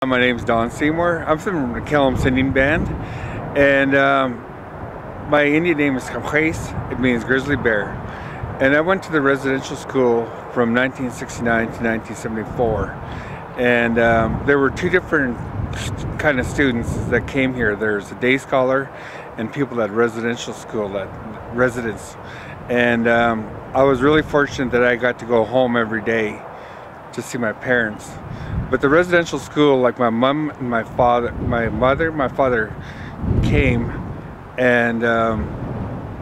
My name's Seymour. I'm from the Kamloops Indian Band, and my Indian name is Kamloops. It means grizzly bear. And I went to the residential school from 1969 to 1974, and there were two different kind of students that came here. There's a day scholar and people at residential school, at residents. And I was really fortunate that I got to go home every day to see my parents. But the residential school, like my mom and my father came, and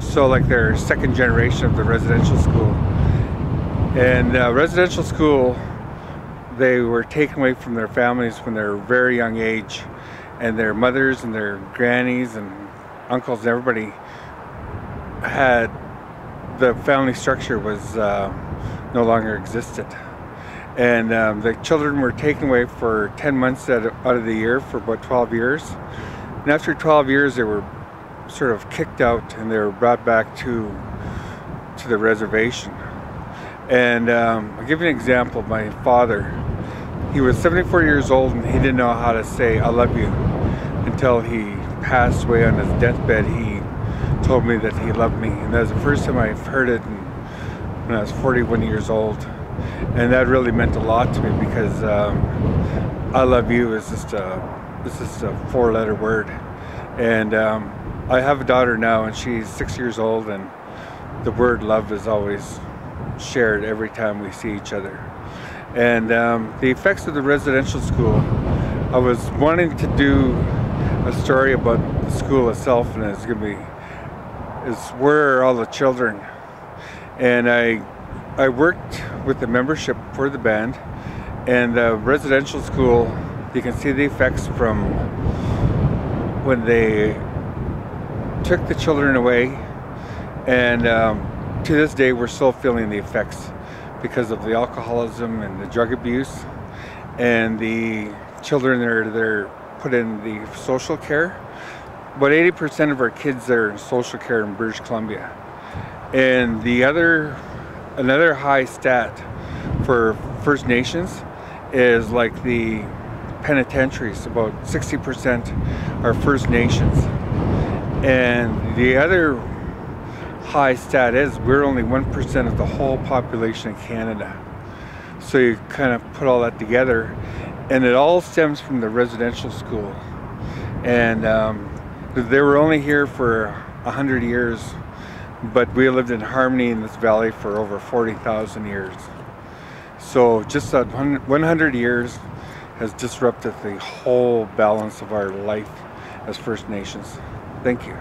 so like they're second generation of the residential school. And residential school, they were taken away from their families when they were a very young age, and their mothers and their grannies and uncles and everybody had, the family structure was no longer existed. And the children were taken away for 10 months out of the year for about 12 years. And after 12 years, they were sort of kicked out and they were brought back to the reservation. And I'll give you an example. My father, he was 74 years old and he didn't know how to say "I love you" until he passed away on his deathbed. He told me that he loved me, and that was the first time I've heard it when I was 41 years old. And that really meant a lot to me, because "I love you" is just a four-letter word. And I have a daughter now, and she's 6 years old, and the word love is always shared every time we see each other. And the effects of the residential school, I was wanting to do a story about the school itself, and it's going to be, where are all the children? And I worked with the membership for the band, and the residential school, you can see the effects from when they took the children away, and to this day we're still feeling the effects because of the alcoholism and the drug abuse, and the children they're put in the social care. About 80% of our kids are in social care in British Columbia. And another high stat for First Nations is like the penitentiaries. About 60% are First Nations. And the other high stat is we're only 1% of the whole population in Canada. So you kind of put all that together, and it all stems from the residential school. And they were only here for 100 years, but we lived in harmony in this valley for over 40,000 years. So just that 100 years has disrupted the whole balance of our life as First Nations. Thank you.